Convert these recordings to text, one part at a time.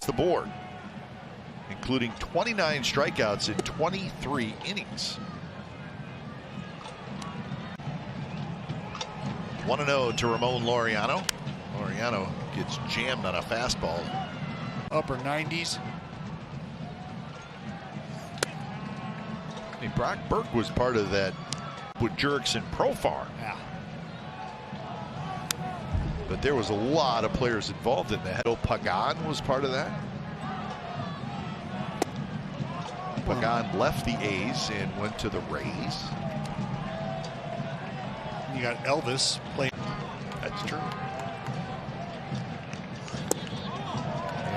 the board, including 29 strikeouts in 23 innings. 1-0 to Ramon Laureano. Laureano gets jammed on a fastball. Upper 90s. Hey, Brock Burke was part of that with Jurickson Profar. Yeah. But there was a lot of players involved in that. Pagan was part of that. Pagan left the A's and went to the Rays. You got Elvis playing. That's true.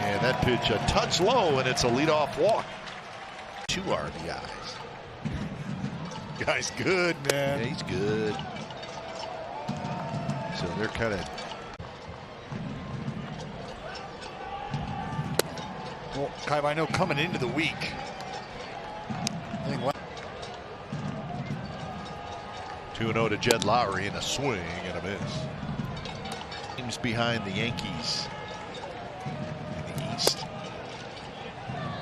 And that pitch a touch low, and it's a leadoff walk. 2 RBIs. Guy's good, man. Yeah, he's good. So they're kind of. Well, Kai, I know coming into the week, I think 2-0 to Jed Lowry and a swing and a miss. Teams behind the Yankees in the East.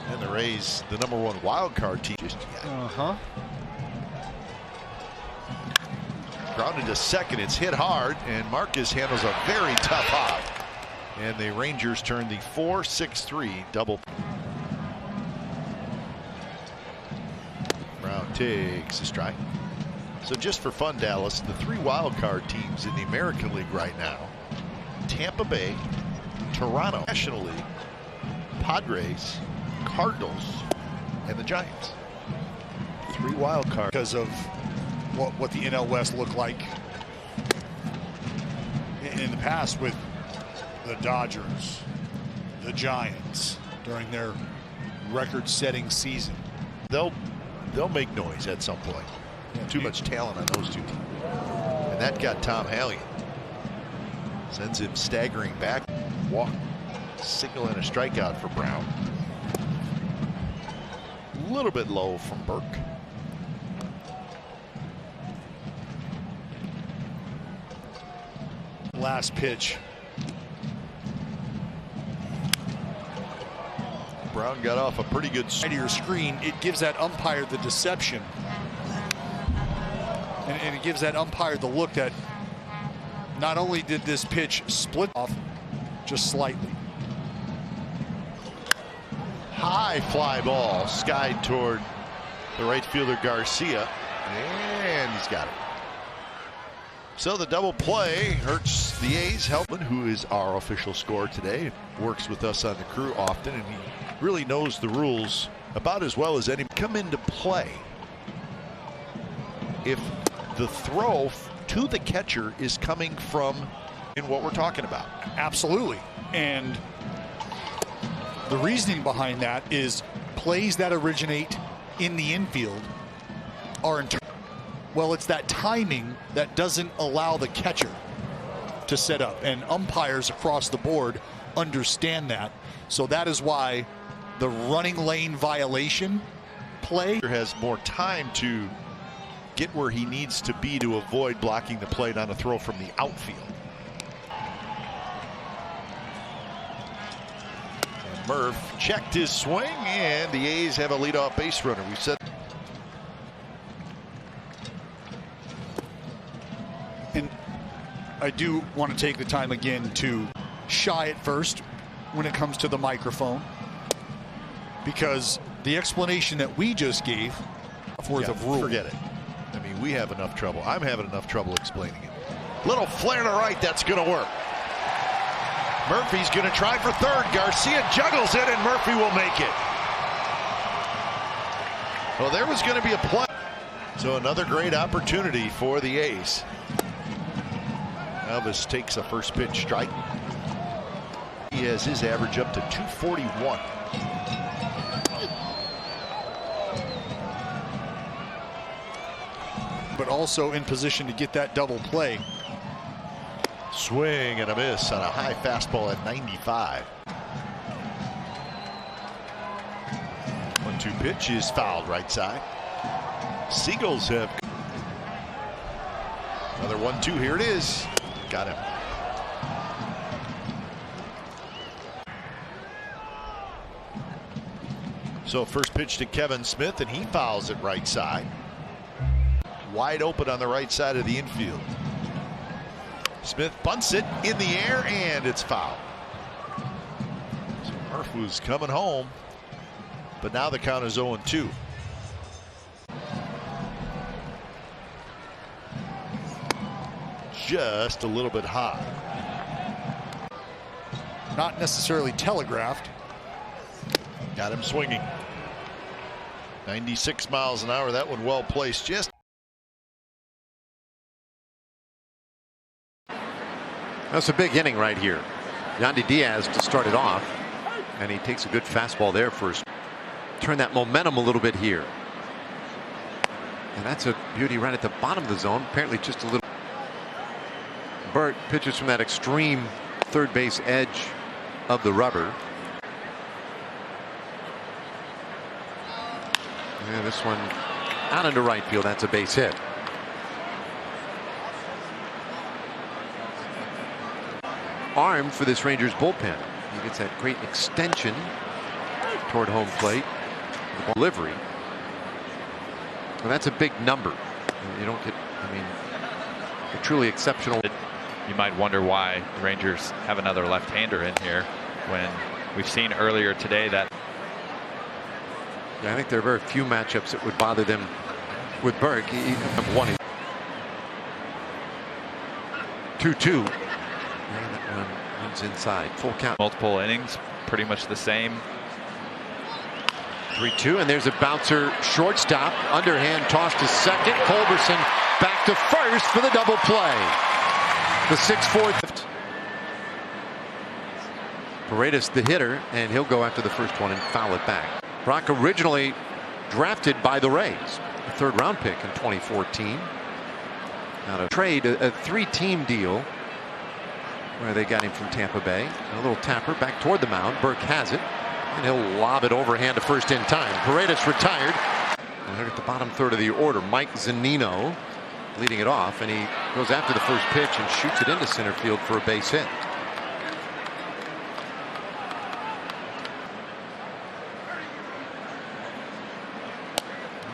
And the Rays, the #1 wild card team just yet. Grounded to second, it's hit hard, and Marcus handles a very tough hop. And the Rangers turn the 4-6-3 double. Brown takes a strike. So just for fun, Dallas, the 3 wild card teams in the American League right now: Tampa Bay, Toronto, National League, Padres, Cardinals, and the Giants. 3 wild cards. Because of what the NL West looked like in the past with the Dodgers, the Giants during their record-setting season. They'll make noise at some point. Too much talent on those 2 teams. And that got Tom Hallion. Sends him staggering back. Walk, single, and a strikeout for Brown. A little bit low from Burke. Last pitch. Brown got off a pretty good To your screen, it gives that umpire the deception. And it gives that umpire the look that not only did this pitch split off just slightly. high fly ball skied toward the right fielder Garcia, and he's got it. So the double play hurts the A's. Helpman, who is our official scorer today, works with us on the crew often, and he really knows the rules about as well as any. Come into play if the throw to the catcher is coming from in what we're talking about. Absolutely. And the reasoning behind that is plays that originate in the infield are well, it's that timing that doesn't allow the catcher to set up, and umpires across the board understand that. So that is why the running lane violation play has more time to get where he needs to be to avoid blocking the plate on a throw from the outfield. And Murph checked his swing, and the A's have a leadoff base runner. We said. And I do want to take the time again to shy at first when it comes to the microphone, because the explanation that we just gave worth of rule. Forget it. I mean, we have enough trouble. I'm having enough trouble explaining it. Little flare to right, that's going to work. Murphy's going to try for third. Garcia juggles it, and Murphy will make it. Well, there was going to be a play. So another great opportunity for the A's. Elvis takes a first pitch strike. He has his average up to 241. But also in position to get that double play. Swing and a miss on a high fastball at 95. 1-2 pitch is fouled right side. Seagulls have another 1-2. Here it is. Got him. So first pitch to Kevin Smith, and he fouls it right side. Wide open on the right side of the infield. Smith bunts it in the air, and it's foul. So Murph was coming home, but now the count is 0-2. Just a little bit high. Not necessarily telegraphed. Got him swinging. 96 miles an hour. That one well placed. Just. That's a big inning right here. Yandy Diaz to start it off, and he takes a good fastball there first. Turn that momentum a little bit here. And that's a beauty right at the bottom of the zone. Apparently just a little. Burke pitches from that extreme third base edge of the rubber. And this one out into right field. That's a base hit. Armed for this Rangers bullpen. He gets that great extension toward home plate. The delivery. Well, that's a big number. You don't get, I mean, a truly exceptional. You might wonder why the Rangers have another left-hander in here when we've seen earlier today that. Yeah, I think there are very few matchups that would bother them with Burke. He won it. 2-2. And that one runs inside. Full count. Multiple innings, pretty much the same. 3-2, and there's a bouncer shortstop. Underhand toss to second. Culberson back to first for the double play. The 6-4. Paredes the hitter, and he'll go after the first one and foul it back. Brock originally drafted by the Rays, a third-round pick in 2014. Now to trade a three-team deal where they got him from Tampa Bay. And a little tapper back toward the mound. Burke has it, and he'll lob it overhand to first in time. Paredes retired. And they're at the bottom third of the order. Mike Zunino leading it off, and he goes after the first pitch and shoots it into center field for a base hit.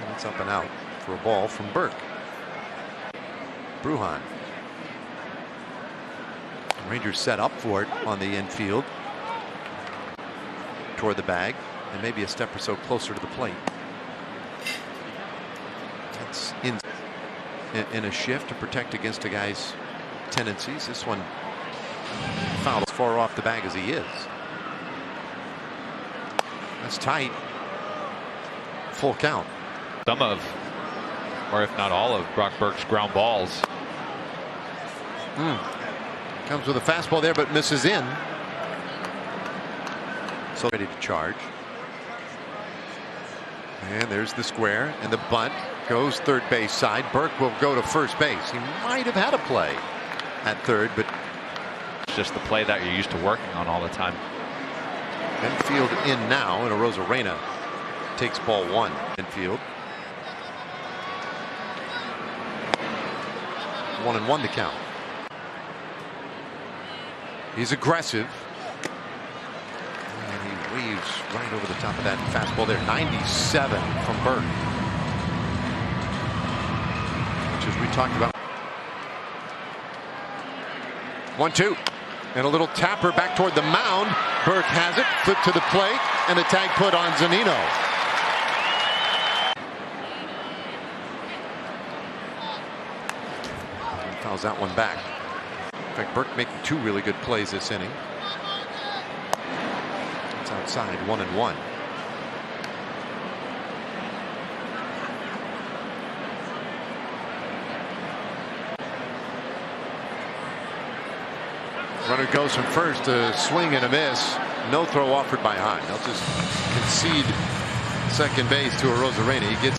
That's up and out for a ball from Burke. Bruhan. Rangers set up for it on the infield toward the bag, and maybe a step or so closer to the plate. That's in a shift to protect against a guy's tendencies. This one fouled as far off the bag as he is. That's tight. Full count. Some of, or if not all of, Brock Burke's ground balls. Comes with a fastball there, but misses in. So ready to charge. And there's the square, and the bunt goes third base side. Burke will go to first base. He might have had a play at third, but It's just the play that you're used to working on all the time. infield in now, and Arozarena takes ball one. Infield. 1-1 the count. He's aggressive. And he weaves right over the top of that fastball there. 97 from Burke. Which, as we talked about. 1-2. And a little tapper back toward the mound. Burke has it. Flip to the plate. And the tag put on Zunino. And fouls that one back. In fact, Burke making two really good plays this inning. It's outside, 1-1. Runner goes from first, a swing and a miss. No throw offered by Hine. They'll just concede second base to Arozarena. He gets.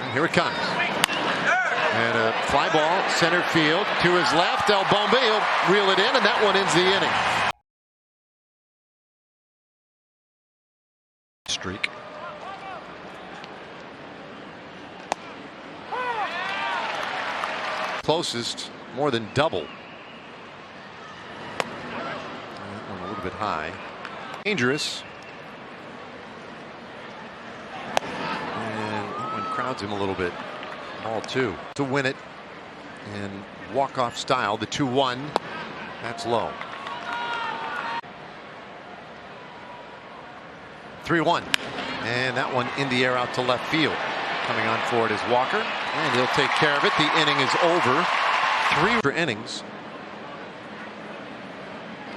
And here it comes. And a fly ball, center field to his left. El Bombe, he'll reel it in, and that one ends the inning. Streak. Closest, more than double. That one a little bit high. Dangerous. crowds him a little bit. Ball 2 to win it in walk-off style. The 2-1. That's low. 3-1. And that one in the air out to left field. Coming on for it is Walker, and he'll take care of it. The inning is over. 3 innings.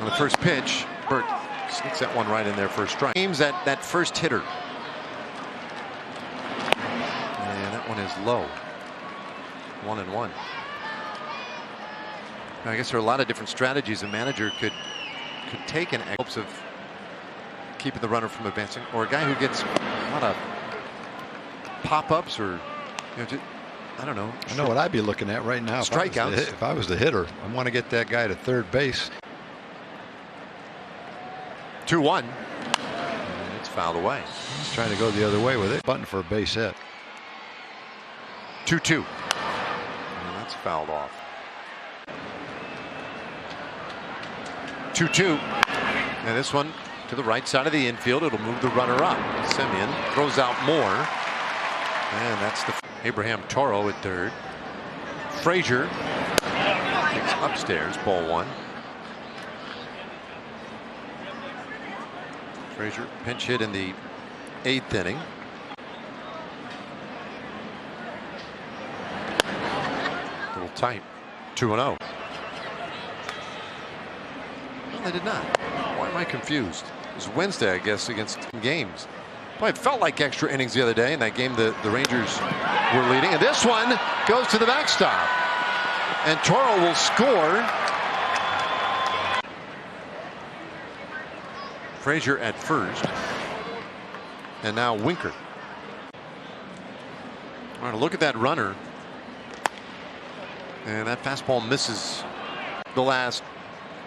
On the first pitch, Burke sneaks that one right in there for a strike. Aims at that first hitter. And that one is low. 1-1. I guess there are a lot of different strategies a manager could take in hopes of keeping the runner from advancing, or a guy who gets a lot of pop-ups, or I don't know. I know what I'd be looking at right now. Strikeouts. If I was the hitter, I want to get that guy to third base. 2-1. And it's fouled away. He's trying to go the other way with it. Button for a base hit. 2-2. And that's fouled off. 2-2. And this one to the right side of the infield. It'll move the runner up. Semien throws out more. And that's the Abraham Toro at third. Frazier kicks upstairs. Ball 1. Frazier pinch hit in the 8th inning. A little tight. 2-0. No, they did not. Why am I confused? It was Wednesday, I guess, against games. Well, it felt like extra innings the other day in that game the Rangers were leading. And this one goes to the backstop. And Toro will score. Frazier at first. And now Winker. All right, look at that runner. And that fastball misses the last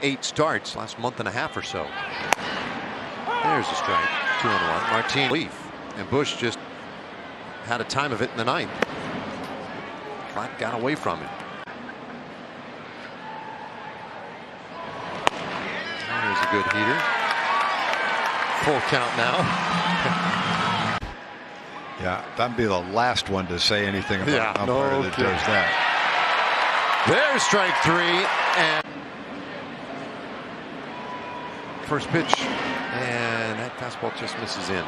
8 starts, last month and a half or so. There's a strike. 2-1. Martin Leaf. And Bush just had a time of it in the 9th. Platt got away from him. There's a good heater. Full count now. Yeah, that'd be the last one to say anything about an umpire that does that. There's strike 3, and first pitch, and that fastball just misses in.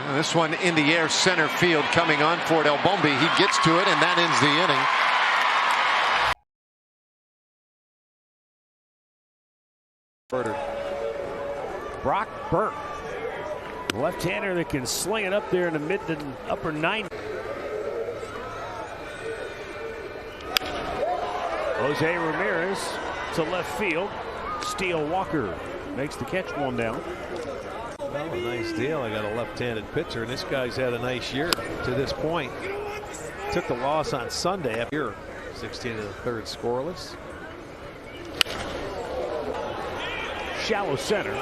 And this one in the air, center field, coming on for it. El Bombi, he gets to it, and that ends the inning. Brock Burke, left-hander that can sling it up there in the mid to upper 90s. Jose Ramirez to left field. Steele Walker makes the catch, 1 down. Well, a nice deal. I got a left-handed pitcher, and this guy's had a nice year to this point. Took the loss on Sunday up here. 16 to the 3rd scoreless. Shallow center.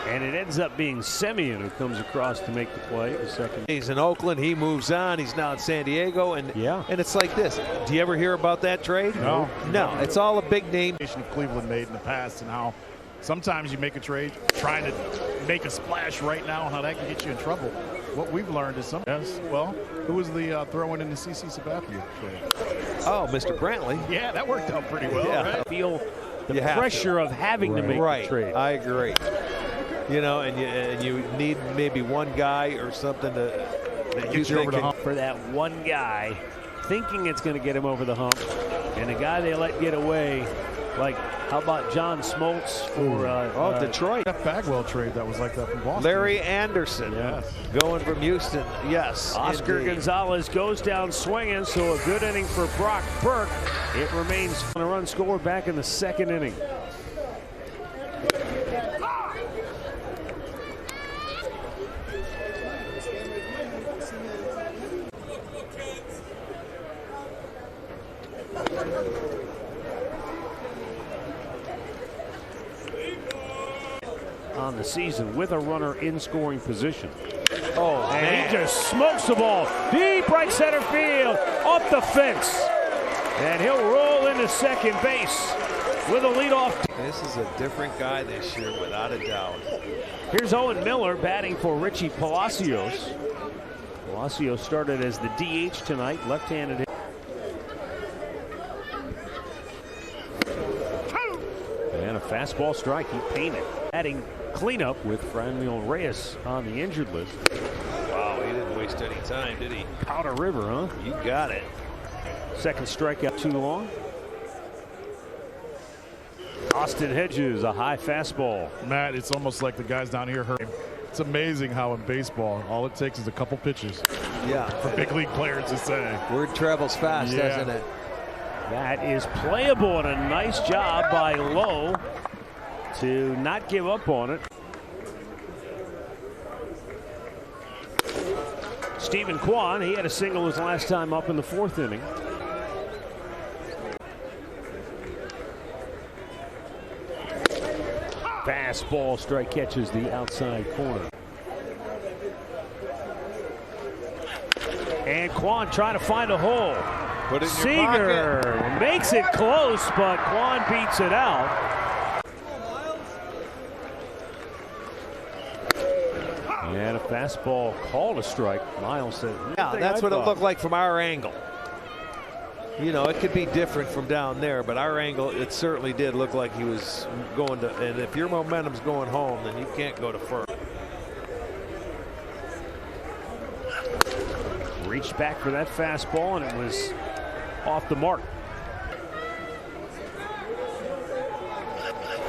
And it ends up being Semien who comes across to make the play. The second. He's in Oakland. He moves on. He's now in San Diego. And and it's like this. Do you ever hear about that trade? No. No. It's all a big name. Cleveland made in the past, and how sometimes you make a trade trying to make a splash right now, how that can get you in trouble. What we've learned is who was the throw-in the CC Sabathia trade? Oh, Mr. Brantley. Yeah, that worked out pretty well. Yeah. Right? Feel the pressure of having to make the trade. I agree. You know, and you need maybe one guy or something that get you over the hump. For that one guy, thinking it's going to get him over the hump, and the guy they let get away, like how about John Smoltz for Detroit? That Bagwell trade that was like that from Boston. Larry Anderson, yes, going from Houston. Yes, Oscar indeed. Gonzalez goes down swinging, so a good inning for Brock Burke. It remains on a run scored back in the 2nd inning. On the season with a runner in scoring position. Oh, and man. he just smokes the ball deep right center field, off the fence, and he'll roll into second base. with a leadoff. This is a different guy this year, without a doubt. Here's Owen Miller batting for Richie Palacios. Palacios started as the DH tonight, left-handed. And a fastball strike. He painted. Adding cleanup with Franmil Reyes on the injured list. Wow, he didn't waste any time, did he? Powder River, huh? You got it. Second strikeout too long. Austin Hedges, a high fastball. Matt, it's almost like the guys down here hurt. It's amazing how in baseball, all it takes is a couple pitches. Yeah. For big league players to say. Word travels fast, doesn't it? That is playable, and a nice job by Lowe to not give up on it. Stephen Kwan, he had a single his last time up in the fourth inning. Fastball strike, catches the outside corner. And Kwan trying to find a hole. Put it in Seager makes it close, but Kwan beats it out. And a fastball called a strike. Miles said, yeah, that's what it looked like from our angle. You know, it could be different from down there, but our angle, it certainly did look like he was going to. And if your momentum's going home, then you can't go to first. Reached back for that fastball, and it was off the mark.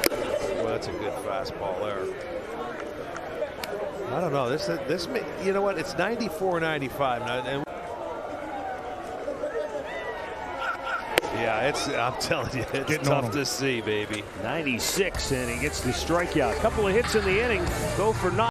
Well, that's a good fastball there. I don't know. This you know what? It's 94-95 now, and yeah, I'm telling you, it's tough to see, baby. 96, and he gets the strikeout. A couple of hits in the inning, go for 9.